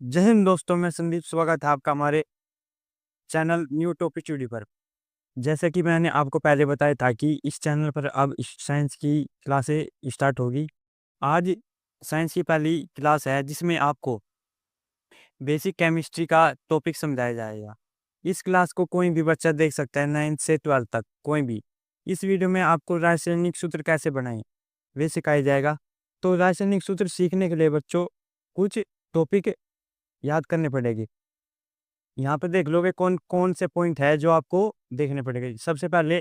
जय हिंद दोस्तों, मैं संदीप। स्वागत है आपका हमारे चैनल न्यू टॉपिक स्टूडियो पर। जैसे कि मैंने आपको पहले बताया था कि इस चैनल पर अब साइंस की क्लासें स्टार्ट होगी। आज साइंस की पहली क्लास है जिसमें आपको बेसिक केमिस्ट्री का टॉपिक समझाया जाएगा। इस क्लास को कोई भी बच्चा देख सकता है, 9th से 12th तक कोई भी। इस वीडियो में आपको रासायनिक सूत्र कैसे बनाएं वे सिखाया जाएगा। तो रासायनिक सूत्र सीखने के लिए बच्चों कुछ टॉपिक याद करने पड़ेगी। यहाँ पे देख लोगे कौन कौन से पॉइंट है जो आपको देखने पड़ेंगे। सबसे पहले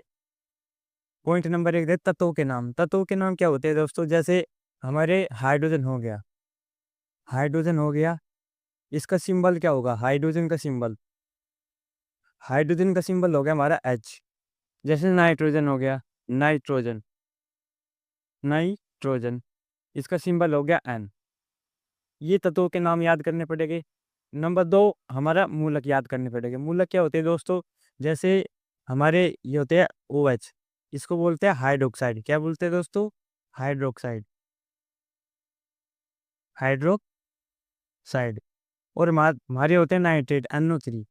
पॉइंट नंबर 1 है तत्वों के नाम। तत्वों के नाम क्या होते हैं दोस्तों? जैसे हमारे हाइड्रोजन हो गया, इसका सिंबल क्या होगा? हाइड्रोजन का सिंबल हो गया हमारा H। जैसे नाइट्रोजन हो गया, नाइट्रोजन नाइट्रोजन इसका सिंबल हो गया N। ये तत्वों के नाम याद करने पड़ेंगे। नंबर 2 हमारा मूलक याद करने पड़ेंगे। मूलक क्या होते हैं दोस्तों? जैसे हमारे ये होते हैं OH, इसको बोलते हैं हाइड्रोक्साइड। क्या बोलते हैं दोस्तों? Hydroxide hydroxide. और हमारे होते हैं नाइट्रेट, NO3।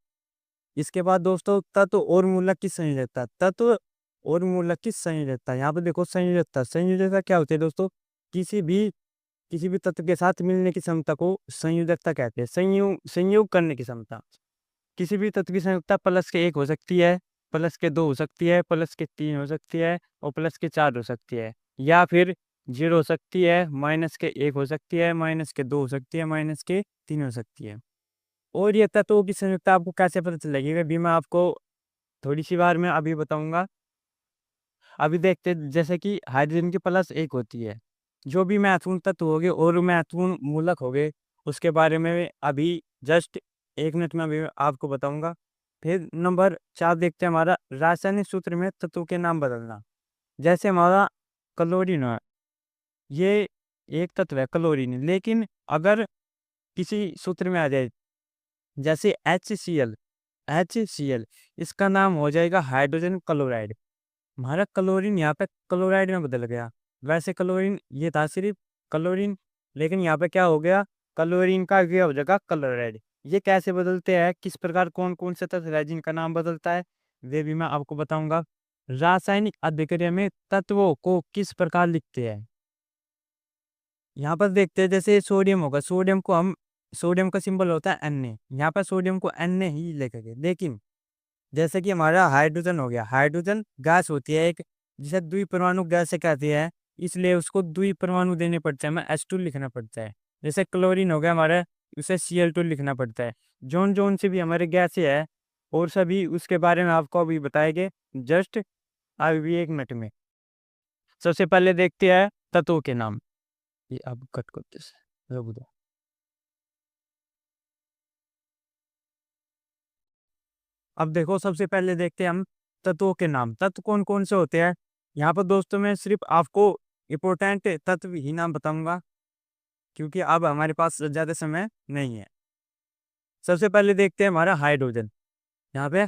इसके बाद दोस्तों तत्व और मूलक की संयोजकता। तत्व और मूलक की संयोजकता, यहाँ पे देखो संयोजकता। संयोजकता क्या होती है दोस्तों? किसी भी किसी भी तत्व के साथ मिलने की क्षमता को संयोजकता कहते हैं। संयोग करने की क्षमता। किसी भी तत्व की संयोजकता +1 हो सकती है, +2 हो सकती है, +3 हो सकती है और +4 हो सकती है। या फिर 0 हो सकती है, -1 हो सकती है, -2 हो सकती है, -3 हो सकती है। और ये तत्वों की संयोजकता आपको कैसे पता चलेगी अभी मैं आपको थोड़ी सी बार में अभी बताऊंगा। अभी देखते हैं, जैसे कि हाइड्रोजन की +1 होती है। जो भी महत्वपूर्ण तत्व हो गए और महत्वपूर्ण मूलक हो गए उसके बारे में अभी जस्ट 1 मिनट में अभी आपको बताऊंगा। फिर नंबर 4 देखते हैं हमारा रासायनिक सूत्र में तत्वों के नाम बदलना। जैसे हमारा क्लोरीन है, ये एक तत्व है क्लोरीन, लेकिन अगर किसी सूत्र में आ जाए जैसे HCl, इसका नाम हो जाएगा हाइड्रोजन क्लोराइड। हमारा क्लोरीन यहाँ पे क्लोराइड में बदल गया। वैसे क्लोरीन ये था सिर्फ क्लोरीन, लेकिन यहाँ पे क्या हो गया? क्लोरीन का ये हो जाएगा क्लोराइड। ये कैसे बदलते हैं, किस प्रकार कौन कौन से तत्व है जिनका नाम बदलता है, वे भी मैं आपको बताऊंगा। रासायनिक अभिक्रिया में तत्वों को किस प्रकार लिखते हैं, यहाँ पर देखते हैं। जैसे सोडियम होगा, सोडियम का सिंबल होता है Na। यहाँ पर सोडियम को Na ही लिखेंगे। लेकिन जैसे कि हमारा हाइड्रोजन हो गया, हाइड्रोजन गैस होती है एक, जिसे द्विपरमाणु गैस से कहते हैं, इसलिए उसको द्विपरमाणु देने पड़ते हैं, हमें H2 लिखना पड़ता है। जैसे क्लोरीन हो गया हमारा, उसे Cl2 लिखना पड़ता है। जोन जोन से भी हमारे गैस है और सभी उसके बारे में आपको अभी बताएंगे जस्ट अभी 1 मिनट में। सबसे पहले देखते हैं तत्वों के नाम। ये अब कट करते हैं, रुक दो। अब देखो सबसे पहले देखते हैं हम तत्वों के नाम। तत्व कौन कौन से होते हैं? यहाँ पर दोस्तों मैं सिर्फ आपको इम्पोर्टेंट तत्व ही नाम बताऊंगा, क्योंकि अब हमारे पास ज़्यादा समय नहीं है। सबसे पहले देखते हैं हमारा हाइड्रोजन। यहाँ पे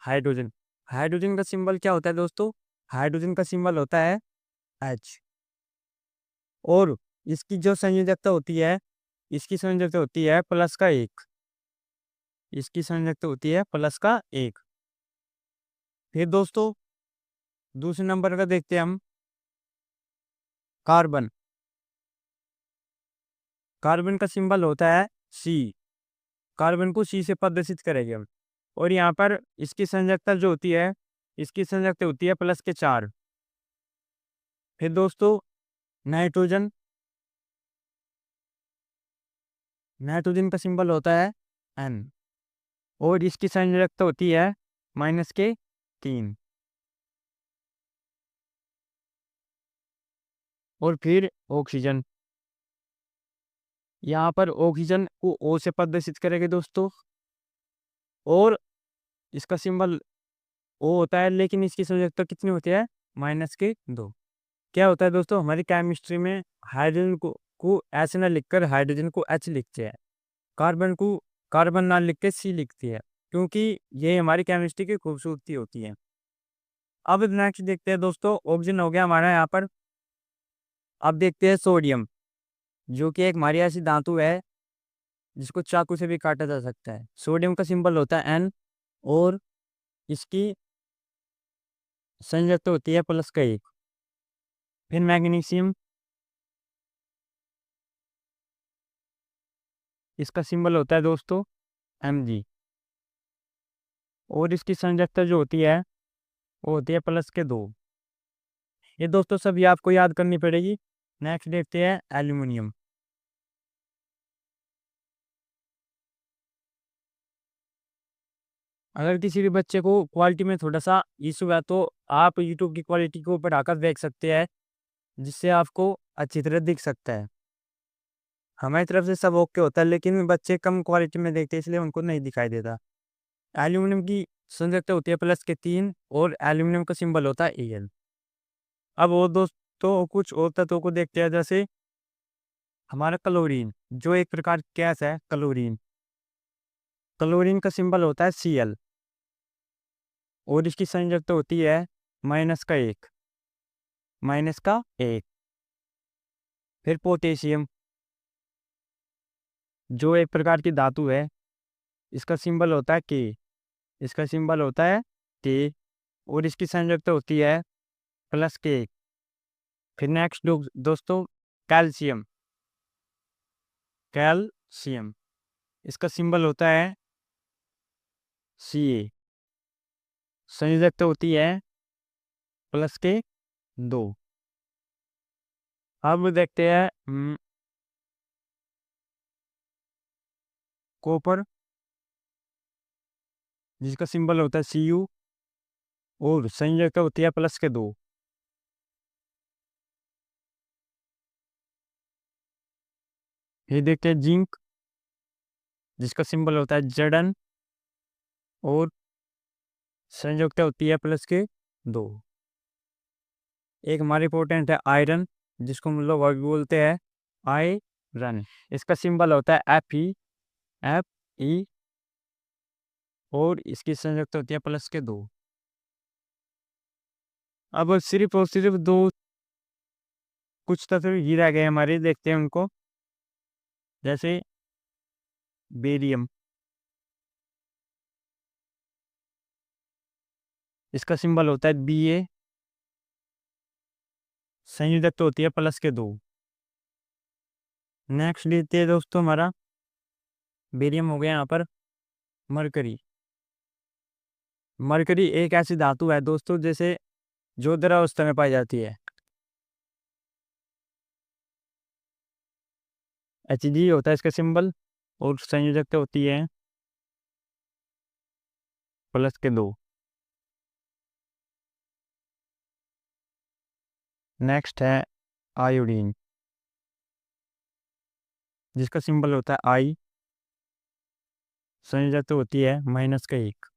हाइड्रोजन हाइड्रोजन का सिंबल क्या होता है दोस्तों? हाइड्रोजन का सिंबल होता है H। और इसकी जो संयोजकता होती है, इसकी संयोजकता होती है +1। इसकी संयोजकता होती है +1। फिर दोस्तों दूसरे नंबर का देखते हैं हम कार्बन। कार्बन का सिंबल होता है C। कार्बन को C से प्रदर्शित करेंगे हम। और यहाँ पर इसकी संयोजकता जो होती है, इसकी संयोजकता होती है +4। फिर दोस्तों नाइट्रोजन। नाइट्रोजन का सिंबल होता है N। और इसकी संयोजकता होती है -3। और फिर ऑक्सीजन। यहाँ पर ऑक्सीजन को O से प्रदर्शित करेंगे दोस्तों। और इसका सिंबल O होता है, लेकिन इसकी संयोजकता कितनी होती है? -2। क्या होता है दोस्तों, हमारी केमिस्ट्री में हाइड्रोजन को ऐसे ना लिखकर हाइड्रोजन को H लिखते हैं, कार्बन को कार्बन ना लिख के C लिखती है, क्योंकि ये हमारी केमिस्ट्री की खूबसूरती होती है। अब नेक्स्ट देखते हैं दोस्तों, ऑक्सीजन हो गया हमारा यहाँ पर। अब देखते हैं सोडियम, जो कि एक हमारी ऐसी धातु है जिसको चाकू से भी काटा जा सकता है। सोडियम का सिंबल होता है एन और इसकी संयुक्त होती है प्लस का एक। फिर मैग्नीशियम, इसका सिंबल होता है दोस्तों Mg और इसकी संयोजकता जो होती है वो होती है प्लस के दो। ये दोस्तों सभी आपको याद करनी पड़ेगी। नेक्स्ट देखते हैं एल्यूमिनियम। अगर किसी भी बच्चे को क्वालिटी में थोड़ा सा इशू है तो आप यूट्यूब की क्वालिटी को बढ़ाकर देख सकते हैं, जिससे आपको अच्छी तरह दिख सकता है। हमारी तरफ से सब ओके होता है, लेकिन बच्चे कम क्वालिटी में देखते हैं इसलिए उनको नहीं दिखाई देता। एल्यूमिनियम की संयोजकता होती है प्लस के तीन और एल्यूमिनियम का सिंबल होता है Al। अब वो दोस्तों कुछ और तत्वों को देखते हैं, जैसे हमारा क्लोरीन, जो एक प्रकार की गैस है क्लोरीन। क्लोरीन का सिंबल होता है Cl और इसकी संयोजकता होती है -1। -1। फिर पोटेशियम, जो एक प्रकार की धातु है, इसका सिंबल होता है K। इसका सिंबल होता है K और इसकी संयोजकता होती है +K। फिर नेक्स्ट दोस्तों कैल्शियम। कैल्शियम, इसका सिंबल होता है Ca। संयोजकता होती है +2। अब देखते हैं कॉपर, जिसका सिंबल होता है Cu और संयोजकता होती है +2। ये देखते हैं जिंक, जिसका सिंबल होता है Zn और संयोजकता होती है +2। एक हमारे इंपॉर्टेंट है आयरन, जिसको हम लोग और भी बोलते हैं आयरन। इसका सिंबल होता है Fe और इसकी संयोजकता होती है +2। अब सिर्फ और सिर्फ दो कुछ तत्व ही रह गए हमारे, देखते हैं उनको। जैसे बेरियम, इसका सिंबल होता है Ba। संयोजकता होती है +2। नेक्स्ट लेते हैं दोस्तों हमारा बेरियम हो गया यहाँ पर मरकरी। मरकरी एक ऐसी धातु है दोस्तों जैसे जो द्रवावस्था में पाई जाती है। Hg होता है इसका सिंबल और संयोजकता होती है +2। नेक्स्ट है आयोडीन, जिसका सिंबल होता है I। संयोजकता होती है -1।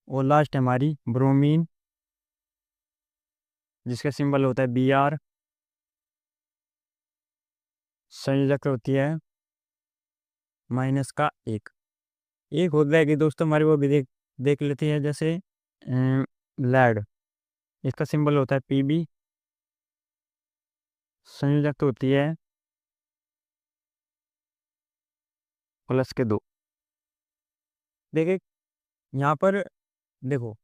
और लास्ट है हमारी ब्रोमीन, जिसका सिंबल होता है Br। संयोजकता होती है -1। एक हो जाएगी दोस्तों हमारी, वो भी देख देख लेते हैं। जैसे लेड, इसका सिंबल होता है Pb। संयोजकता होती है +2। देखिए यहाँ पर देखो,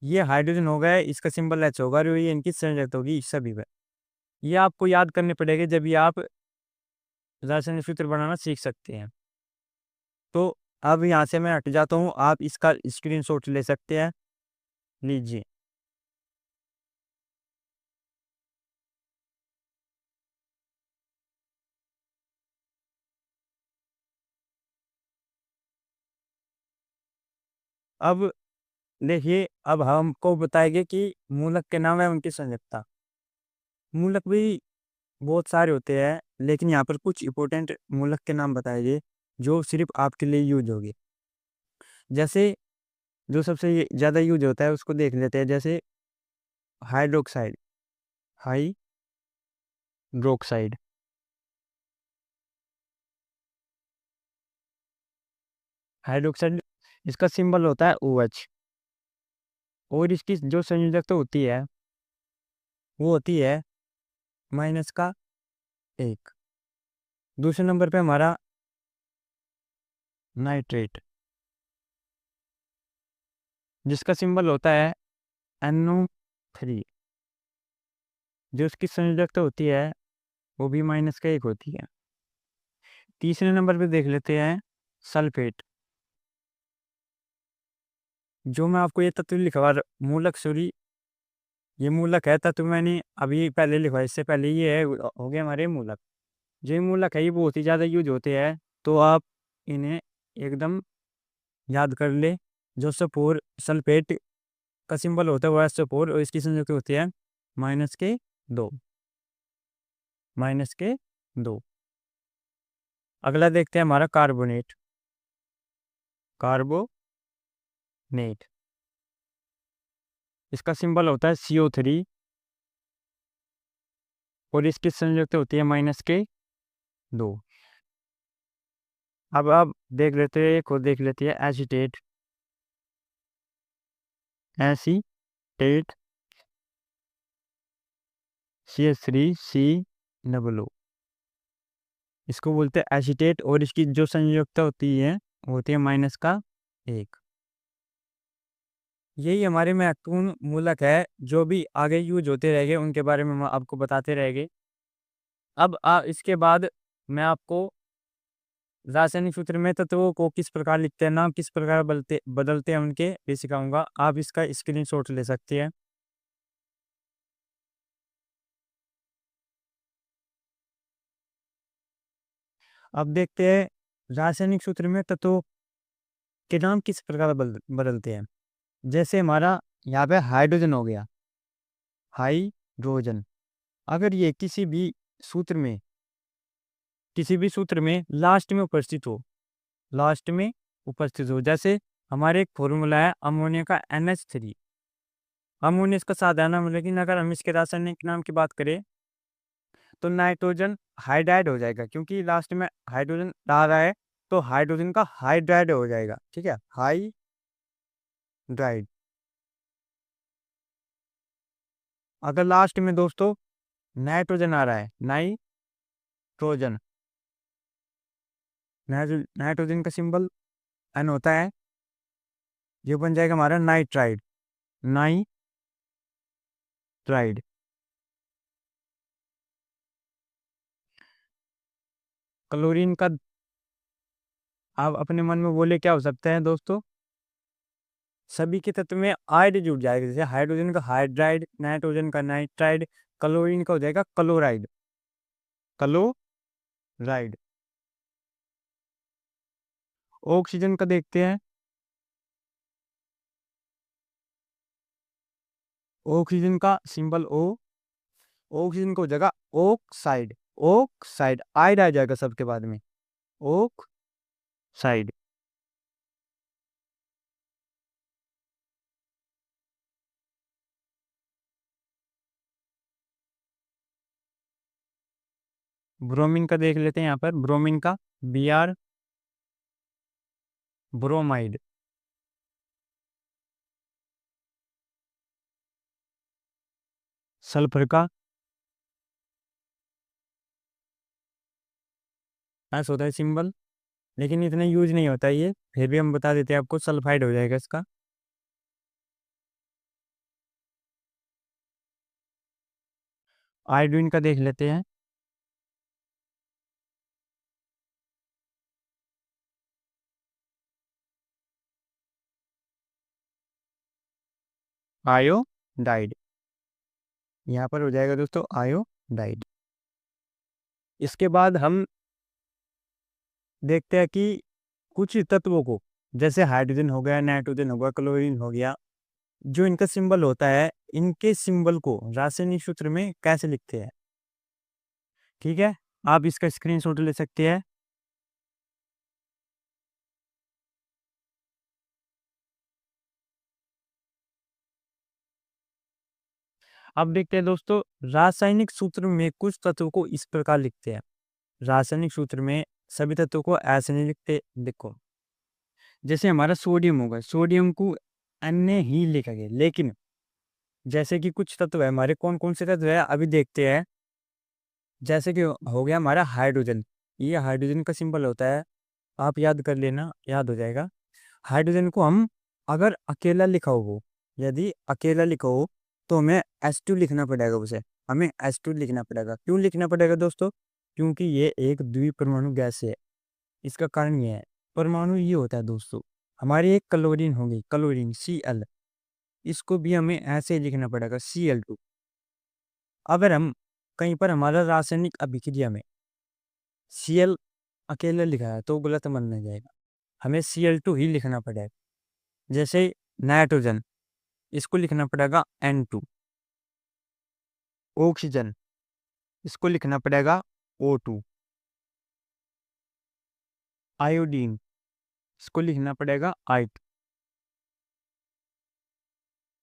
ये हाइड्रोजन हो गया, इसका सिंबल H होगा और ये इनकी संयोजकता होगी सभी पे। ये आपको याद करने पड़ेंगे जब भी आप रासायनिक सूत्र बनाना सीख सकते हैं। तो अब यहाँ से मैं हट जाता हूँ, आप इसका स्क्रीनशॉट ले सकते हैं, लीजिए। अब देखिए, अब हमको बताएंगे कि मूलक के नाम है उनकी संयोजकता। मूलक भी बहुत सारे होते हैं, लेकिन यहाँ पर कुछ इंपॉर्टेंट मूलक के नाम बताएंगे जो सिर्फ आपके लिए यूज होगी। जैसे जो सबसे ज़्यादा यूज होता है उसको देख लेते हैं। जैसे हाइड्रोक्साइड, हाइड्रोक्साइड, हाइड्रोक्साइड, इसका सिंबल होता है OH और इसकी जो संयोजकता होती है वो होती है -1। दूसरे नंबर पे हमारा नाइट्रेट, जिसका सिंबल होता है NO3। जो उसकी संयोजकता होती है वो भी -1 होती है। तीसरे नंबर पे देख लेते हैं सल्फेट। जो मैं आपको ये तत्व लिखवा मूलक सॉरी, ये मूलक है, तत्व मैंने अभी पहले लिखवाया, इससे पहले ये है, हो गया हमारे मूलक। जो ये मूलक है ये बहुत ही ज़्यादा यूज होते हैं, तो आप इन्हें एकदम याद कर ले। जो सपोर सल्फेट का सिंबल होता है वो है सपोर, और इसकी संयोजकता होती है -2, -2। अगला देखते हैं हमारा कार्बोनेट, कार्बोनेट। इसका सिंबल होता है CO3, और इसकी संयोजकता होती है -2। अब आप देख लेते हैं, एक और देख लेते हैं एसीटेट, एसीटेट CH3COO। इसको बोलते हैं एसीटेट, और इसकी जो संयोजकता होती है वो होती है -1। यही हमारे महत्वपूर्ण मूलक है, जो भी आगे यूज होते रहेंगे उनके बारे में हम आपको बताते रहेंगे। अब इसके बाद मैं आपको रासायनिक सूत्र में तत्वों को किस प्रकार लिखते हैं, नाम किस प्रकार बदलते हैं उनके, ये सिखाऊंगा। आप इसका स्क्रीनशॉट ले सकते हैं। अब देखते हैं रासायनिक सूत्र में तत्वों के नाम किस प्रकार बदलते हैं। जैसे हमारा यहाँ पे हाइड्रोजन हो गया, हाइड्रोजन। अगर ये किसी भी सूत्र में लास्ट में उपस्थित हो, लास्ट में उपस्थित हो, जैसे हमारे एक फॉर्मूला है अमोनिया का NH3। अमोनिया इसका साधारण नाम है, लेकिन अगर हम इसके रासायनिक नाम की बात करें तो नाइट्रोजन हाइड्राइड हो जाएगा, क्योंकि लास्ट में हाइड्रोजन आ रहा है, तो हाइड्रोजन का हाइड्राइड हो जाएगा। ठीक है, हाइड्राइड। अगर लास्ट में दोस्तों नाइट्रोजन आ रहा है, नाइट्रोजन, नाइट्रोजन का सिंबल N होता है, ये बन जाएगा हमारा नाइट्राइड, नाइट्राइड। क्लोरीन का आप अपने मन में बोले क्या हो सकता है दोस्तों, सभी के तत्व में आयड जुड़ जाएगा। जैसे हाइड्रोजन का हाइड्राइड, नाइट्रोजन का नाइट्राइड, क्लोरीन का हो जाएगा क्लोराइड, क्लोराइड। ऑक्सीजन का देखते हैं, ऑक्सीजन का सिंबल O। ऑक्सीजन को हो जाएगा ऑक्साइड, ऑक्साइड, आइड आ जाएगा सबके बाद में, ऑक्साइड। ब्रोमीन का देख लेते हैं, यहाँ पर ब्रोमीन का Br, ब्रोमाइड। सल्फर का S होता है सिंबल, लेकिन इतना यूज नहीं होता है ये, फिर भी हम बता देते हैं आपको, सल्फाइड हो जाएगा इसका। आयोडीन का देख लेते हैं, आयोडाइड। यहाँ पर हो जाएगा दोस्तों आयोडाइड। इसके बाद हम देखते हैं कि कुछ तत्वों को, जैसे हाइड्रोजन हो गया, नाइट्रोजन हो गया, क्लोरीन हो गया, जो इनका सिंबल होता है, इनके सिंबल को रासायनिक सूत्र में कैसे लिखते हैं। ठीक है, आप इसका स्क्रीनशॉट ले सकते हैं। अब देखते हैं दोस्तों, रासायनिक सूत्र में कुछ तत्वों को इस प्रकार लिखते हैं। रासायनिक सूत्र में सभी तत्वों को ऐसे नहीं लिखते। देखो, जैसे हमारा सोडियम होगा, सोडियम को अन्य ही लिखा गया, लेकिन जैसे कि कुछ तत्व है हमारे, कौन कौन से तत्व है अभी देखते हैं। जैसे कि हो गया हमारा हाइड्रोजन, ये हाइड्रोजन का सिंबल होता है, आप याद कर लेना, याद हो जाएगा। हाइड्रोजन को हम अगर अकेला लिखा हो, यदि अकेला लिखा हो तो हमें H2 लिखना पड़ेगा, उसे हमें H2 लिखना पड़ेगा। क्यों लिखना पड़ेगा दोस्तों? क्योंकि ये एक द्विपरमाणु गैस है। इसका कारण ये है, परमाणु ये होता है दोस्तों, हमारी एक क्लोरीन होगी, क्लोरीन Cl, इसको भी हमें ऐसे ही लिखना पड़ेगा Cl2। अगर हम कहीं पर हमारा रासायनिक अभिक्रिया में Cl अकेला लिखा है तो गलत माना जाएगा, हमें Cl2 ही लिखना पड़ेगा। जैसे नाइट्रोजन, इसको लिखना पड़ेगा N2। ऑक्सीजन, इसको लिखना पड़ेगा O2। आयोडीन, इसको लिखना पड़ेगा I2।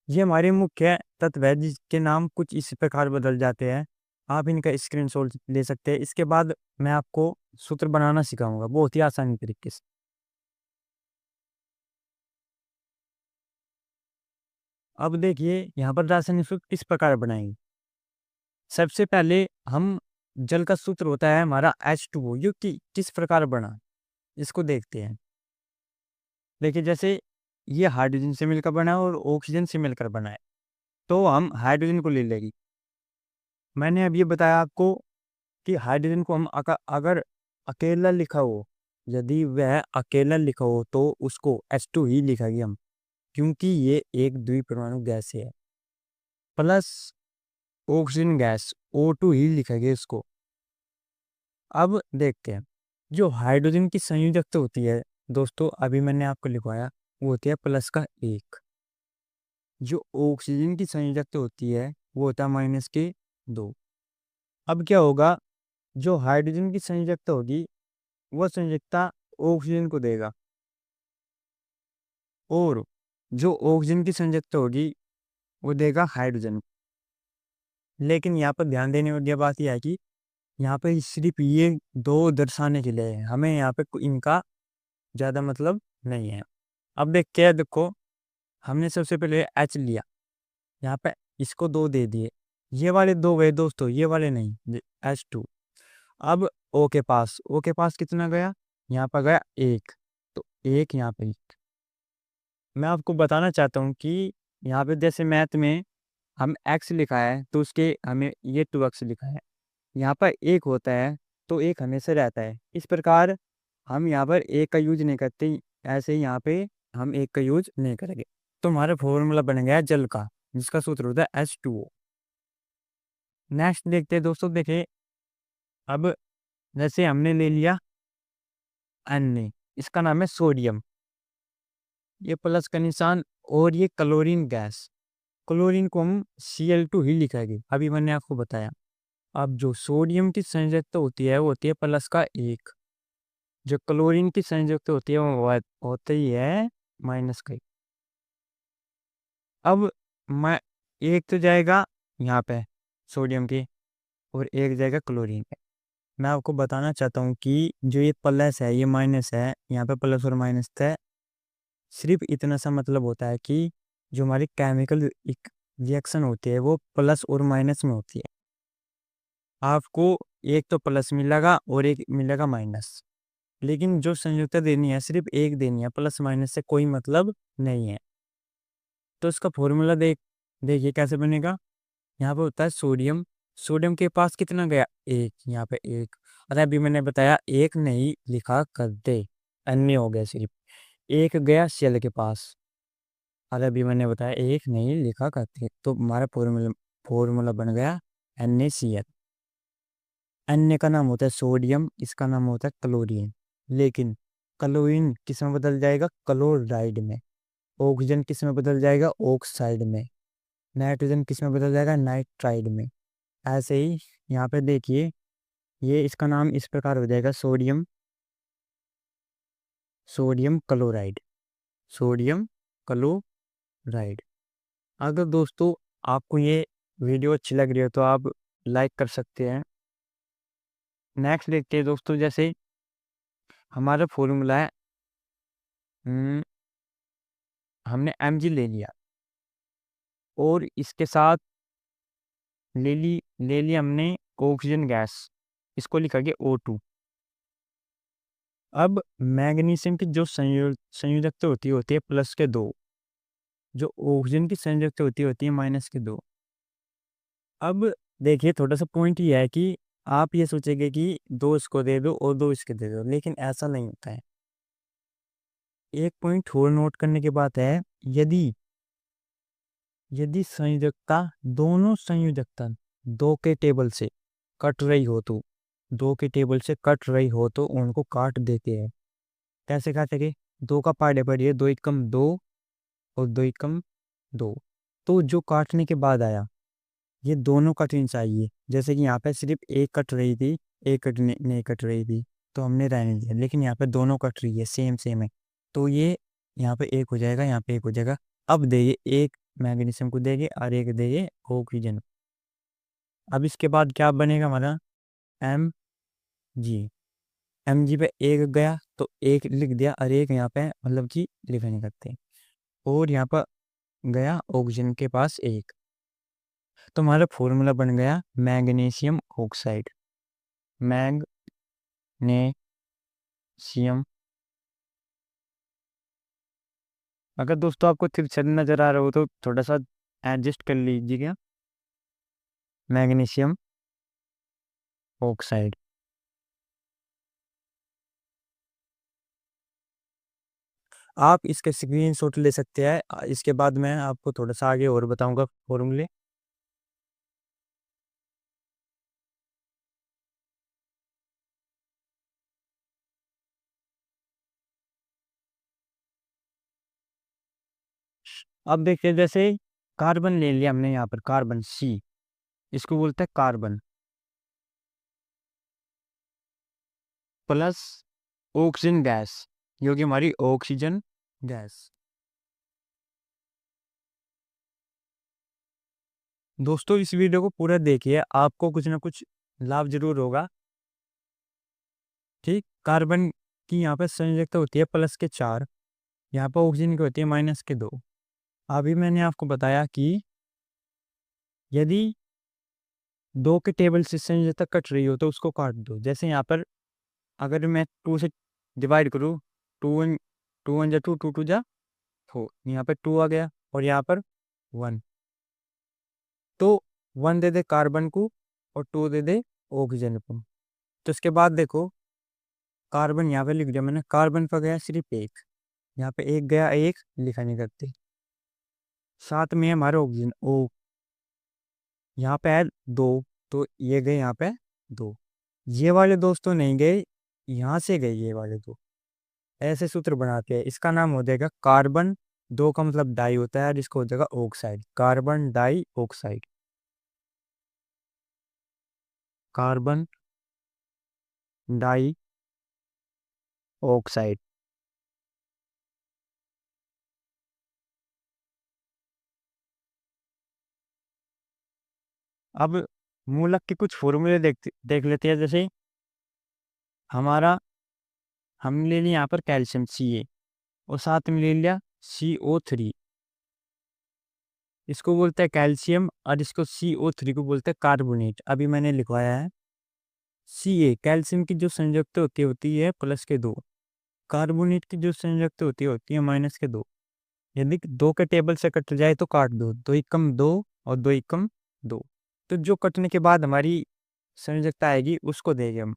ये हमारे मुख्य तत्व है जिसके नाम कुछ इस प्रकार बदल जाते हैं। आप इनका स्क्रीनशॉट ले सकते हैं। इसके बाद मैं आपको सूत्र बनाना सिखाऊंगा बहुत ही आसानी तरीके से। अब देखिए यहाँ पर रासायनिक सूत्र किस प्रकार बनाएंगे। सबसे पहले हम जल का सूत्र होता है हमारा H2O, ये किस प्रकार बना, इसको देखते हैं। देखिए जैसे ये हाइड्रोजन से मिलकर बना है और ऑक्सीजन से मिलकर बना है, तो हम हाइड्रोजन को ले लेंगे। मैंने अब ये बताया आपको कि हाइड्रोजन को हम अगर अकेला लिखा हो, यदि वह अकेला लिखा हो तो उसको H2 ही लिखेंगे हम, क्योंकि ये एक द्विपरमाणु गैस है। प्लस ऑक्सीजन गैस O2 ही लिखेंगे इसको। अब देखते हैं जो हाइड्रोजन की संयोजकता होती है दोस्तों, अभी मैंने आपको लिखवाया, वो होती है प्लस का 1। जो ऑक्सीजन की संयोजकता होती है वो होता है माइनस के 2। अब क्या होगा, जो हाइड्रोजन की संयोजकता होगी वो संयोजकता ऑक्सीजन को देगा, और जो ऑक्सीजन की संयोजकता होगी वो देगा हाइड्रोजन। लेकिन यहाँ पर ध्यान देने वाली बात यह है कि यहाँ पे सिर्फ ये दो दर्शाने के लिए है, हमें यहाँ पे इनका ज़्यादा मतलब नहीं है। अब देखते हैं, देखो हमने सबसे पहले H लिया, यहाँ पे इसको 2 दे दिए, ये वाले 2 गए दोस्तों, ये वाले नहीं, H2। अब O के पास कितना गया, यहाँ पर गया 1, तो 1 यहाँ पे। मैं आपको बताना चाहता हूँ कि यहाँ पे जैसे मैथ में हम x लिखा है तो उसके हमें ये 2x लिखा है, यहाँ पर 1 होता है तो 1 हमेशा रहता है। इस प्रकार हम यहाँ पर 1 का यूज नहीं करते, ऐसे ही यहाँ पे हम 1 का यूज नहीं करेंगे। तो हमारा फॉर्मूला बन गया जल का, जिसका सूत्र होता है H2O। नेक्स्ट देखते हैं दोस्तों, देखें अब जैसे हमने ले लिया Na, इसका नाम है सोडियम, ये प्लस का निशान, और ये क्लोरीन गैस, क्लोरीन को हम Cl2 ही लिखेंगे, अभी मैंने आपको बताया। अब जो सोडियम की संयोजकता होती है वो होती है प्लस का 1, जो क्लोरीन की संयोजकता होती है वो होती है माइनस का 1। अब मैं एक तो जाएगा यहाँ पे सोडियम के और एक जाएगा क्लोरीन पे। मैं आपको बताना चाहता हूँ कि जो ये प्लस है ये माइनस है, यहाँ पे प्लस और माइनस है, सिर्फ इतना सा मतलब होता है कि जो हमारी केमिकल रिएक्शन होती है वो प्लस और माइनस में होती है। आपको एक तो प्लस मिलेगा और एक मिलेगा माइनस, लेकिन जो संयुक्ता देनी है सिर्फ एक देनी है, प्लस माइनस से कोई मतलब नहीं है। तो इसका फॉर्मूला देखिए कैसे बनेगा। यहाँ पे होता है सोडियम, सोडियम के पास कितना गया 1, यहाँ पे 1। अरे अभी मैंने बताया 1 नहीं लिखा कर दे, अन्य हो गया, सिर्फ 1 गया Cl के पास। अरे अभी मैंने बताया 1 नहीं लिखा करते, तो हमारा फॉर्मूला फॉर्मूला बन गया NaCl। अन्य का नाम होता है सोडियम, इसका नाम होता है क्लोरीन। लेकिन क्लोरीन किस में बदल जाएगा, क्लोराइड में। ऑक्सीजन किस में बदल जाएगा, ऑक्साइड में। नाइट्रोजन किस में बदल जाएगा, नाइट्राइड में। ऐसे ही यहाँ पे देखिए, ये इसका नाम इस प्रकार हो जाएगा sodium, sodium chloride, sodium chloride. अगर दोस्तों आपको ये वीडियो अच्छी लग रही हो तो आप लाइक कर सकते हैं। नेक्स्ट देखते हैं दोस्तों, जैसे हमारा फॉर्मूला है, हमने Mg ले लिया और इसके साथ ले ली हमने ऑक्सीजन गैस, इसको लिखा गया O2। अब मैग्नीशियम की जो संयोजकता होती है +2, जो ऑक्सीजन की संयोजकता होती है -2। अब देखिए थोड़ा सा पॉइंट ये है कि आप ये सोचेंगे कि 2 इसको दे दो और 2 इसको दे दो, लेकिन ऐसा नहीं होता है। एक पॉइंट और नोट करने की बात है, यदि यदि संयोजकता दोनों संयोजकता 2 के टेबल से कट रही हो तो 2 के टेबल से कट रही हो तो उनको काट देते हैं। कैसे काटेंगे? 2 का पार्ट है 2 एकम 2 और 2 एकम 2। तो जो काटने के बाद आया ये दोनों कटनी चाहिए। जैसे कि यहाँ पे सिर्फ एक कट रही थी, एक कट नहीं कट रही थी, तो हमने रहने दिया, लेकिन यहाँ पे दोनों कट रही है, सेम सेम है, तो ये यहाँ पे एक हो जाएगा, यहाँ पे एक हो जाएगा। अब देखिए एक मैग्नीशियम को देंगे और एक देंगे ऑक्सीजन। अब इसके बाद क्या बनेगा हमारा? M G. एम जी पे एक गया तो एक लिख दिया और एक यहाँ पे मतलब कि लिख नहीं करते, और यहाँ पर गया ऑक्सीजन के पास एक, तो हमारा फॉर्मूला बन गया मैग्नीशियम ऑक्साइड। मैग्नीशियम। अगर दोस्तों आपको तिरछा नजर आ रहा हो तो थोड़ा सा एडजस्ट कर लीजिएगा। Magnesium oxide. आप इसके स्क्रीनशॉट ले सकते हैं। इसके बाद मैं आपको थोड़ा सा आगे और बताऊंगा फॉर्मूले। अब देखिए जैसे कार्बन ले लिया हमने, यहाँ पर कार्बन सी, इसको बोलते हैं कार्बन प्लस ऑक्सीजन गैस, जो कि हमारी ऑक्सीजन गैस। दोस्तों इस वीडियो को पूरा देखिए, आपको कुछ ना कुछ लाभ जरूर होगा। ठीक, कार्बन की यहाँ पे संयोजकता होती है +4, यहाँ पर ऑक्सीजन की होती है -2। अभी मैंने आपको बताया कि यदि 2 के टेबल से संयोजकता कट रही हो तो उसको काट दो। जैसे यहाँ पर अगर मैं 2 से डिवाइड करूँ, 2 2 1 जा 2, 2 2 जा 4, यहाँ पे 2 आ गया और यहाँ पर 1, तो 1 दे दे कार्बन को और 2 दे दे ऑक्सीजन को। तो इसके बाद देखो कार्बन यहाँ पे लिख दिया मैंने, कार्बन का गया सिर्फ एक, यहाँ पे एक गया, एक लिखा नहीं करते। साथ में हमारा ऑक्सीजन ओ, यहाँ पे है 2, तो ये गए यहाँ पे 2, ये वाले दोस्तों नहीं गए, यहाँ से गए ये वाले 2। ऐसे सूत्र बनाते हैं, इसका नाम हो जाएगा कार्बन। 2 का मतलब डाई होता है और इसको हो जाएगा oxide, carbon dioxide. Carbon dioxide. अब मूलक के कुछ फॉर्मूले देख लेते हैं। जैसे हमारा हमने ले लिया यहाँ पर कैल्शियम Ca और साथ में ले लिया CO3, इसको बोलते हैं कैल्शियम और इसको CO3 को बोलते हैं कार्बोनेट। अभी मैंने लिखवाया है Ca, कैल्शियम की जो संयोजकता होती है +2, कार्बोनेट की जो संयोजकता होती है -2। यदि 2 के टेबल से कट जाए तो काट दो, 2 एकम 2 और 2 एकम 2, तो जो कटने के बाद हमारी संयोजकता आएगी उसको देंगे हम,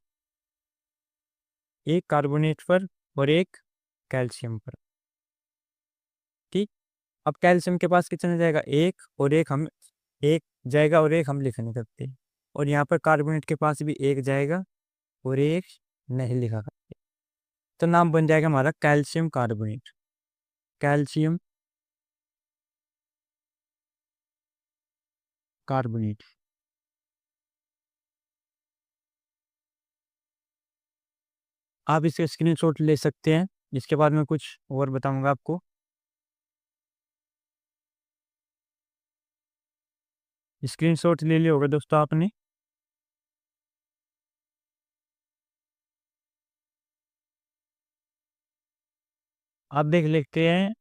एक कार्बोनेट पर और एक कैल्शियम पर। ठीक, अब कैल्शियम के पास कितना जाएगा? एक, और एक हम, एक जाएगा और एक हम लिख नहीं सकते, और यहाँ पर कार्बोनेट के पास भी एक जाएगा और एक नहीं लिखा करते, तो नाम बन जाएगा हमारा कैल्शियम कार्बोनेट। Calcium carbonate. आप इसके स्क्रीनशॉट ले सकते हैं, इसके बाद मैं कुछ और बताऊंगा आपको। स्क्रीनशॉट ले लिया होगा दोस्तों आपने। आप देख लेते हैं,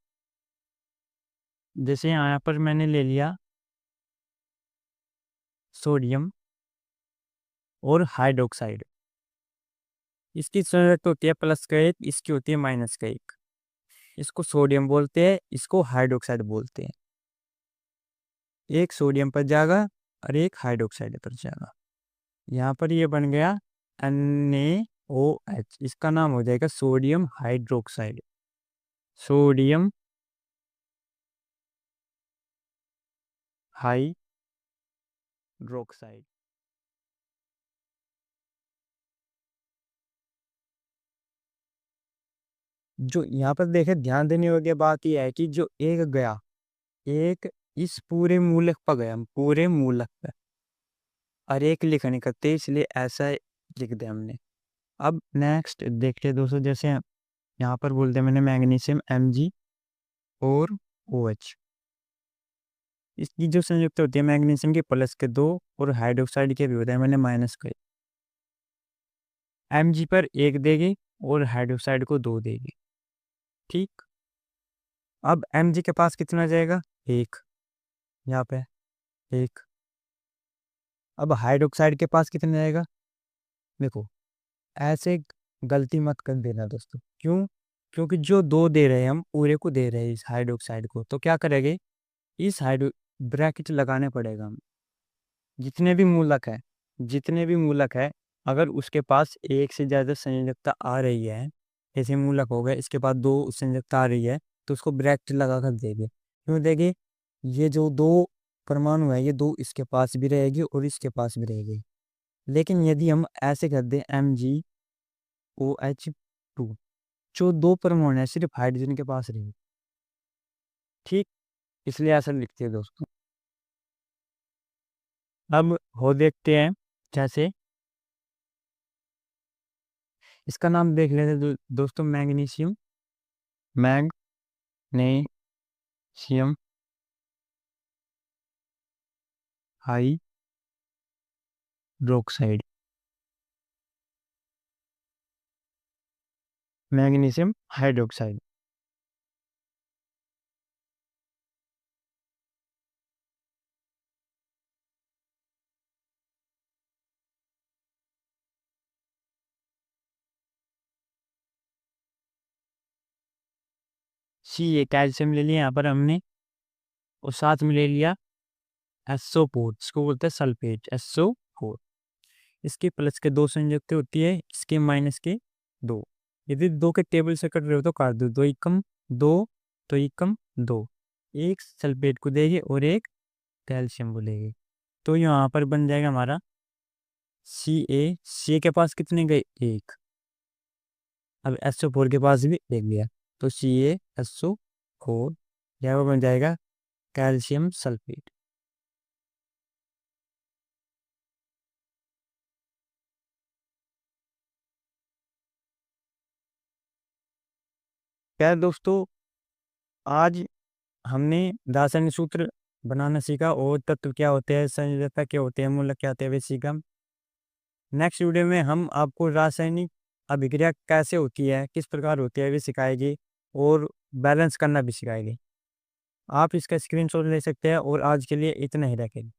जैसे यहाँ पर मैंने ले लिया सोडियम और हाइड्रोक्साइड, इसकी संरचना होती है प्लस का एक, इसकी होती है माइनस का एक। इसको सोडियम बोलते हैं, इसको हाइड्रोक्साइड बोलते हैं। एक सोडियम पर जाएगा और एक हाइड्रोक्साइड पर जाएगा। यहाँ पर ये बन गया NaOH, इसका नाम हो जाएगा सोडियम हाइड्रोक्साइड। Sodium hydroxide. जो यहाँ पर देखे, ध्यान देने वाली बात यह है कि जो एक गया, एक इस पूरे मूलक पर गया, पूरे मूलक पे, और एक लिख नहीं करते, इसलिए ऐसा लिख दिया हमने। अब नेक्स्ट देखते हैं दोस्तों, जैसे यहाँ पर बोलते हैं मैंने मैग्नीशियम Mg और OH। इसकी जो संयुक्त होती है मैग्नीशियम के प्लस के 2 और हाइड्रोक्साइड के भी होते हैं मैंने माइनस के। Mg पर 1 देगी और हाइड्रोक्साइड को 2 देगी। ठीक, अब Mg के पास कितना जाएगा, 1, यहाँ पे 1। अब हाइड्रोक्साइड के पास कितना जाएगा, देखो ऐसे गलती मत कर देना दोस्तों। क्यों? क्योंकि जो 2 दे रहे हैं हम, पूरे को दे रहे हैं इस हाइड्रोक्साइड को, तो क्या करेंगे, इस हाइड्रो ब्रैकेट लगाने पड़ेगा हम। जितने भी मूलक है, जितने भी मूलक है, अगर उसके पास एक से ज़्यादा संयोजकता आ रही है, जैसे मूलक हो गए, इसके बाद 2 संयोजकता आ रही है, तो उसको ब्रैकेट लगा कर देंगे। क्यों देंगे, ये जो 2 परमाणु है, ये 2 इसके पास भी रहेगी और इसके पास भी रहेगी। लेकिन यदि हम ऐसे कर दें MgOH2, जो 2 परमाणु है सिर्फ हाइड्रोजन के पास रहेगी। ठीक, इसलिए ऐसा लिखते हैं दोस्तों। अब हो देखते हैं, जैसे इसका नाम देख लेते हैं दोस्तों, magnesium, magnesium hydroxide, magnesium hydroxide. See ये कैल्शियम ले लिया यहाँ पर हमने, और साथ में ले लिया SO4, इसको बोलते हैं सल्फेट, SO4। इसके प्लस के 2 संयुक्त होती है, इसके माइनस के 2। यदि 2 के टेबल से कट रहे हो तो काट दो, 2 एकम 2, तो एकम 2, एक सल्फेट को देगी और एक कैल्शियम को लेगी। तो यहाँ पर बन जाएगा हमारा Ca के पास कितने गए, 1। अब SO4 के पास भी 1 गया, तो CaSO4, यह बन जाएगा कैल्शियम सल्फेट। क्या दोस्तों, आज हमने रासायनिक सूत्र बनाना सीखा, और तत्व क्या होते हैं, संयोजकता क्या होते हैं, मूलक क्या होते हैं, वे सीखा। नेक्स्ट वीडियो में हम आपको रासायनिक अभिक्रिया कैसे होती है, किस प्रकार होती है, वे सिखाएगी, और बैलेंस करना भी सिखाएगी। आप इसका स्क्रीनशॉट ले सकते हैं, और आज के लिए इतना ही रखें।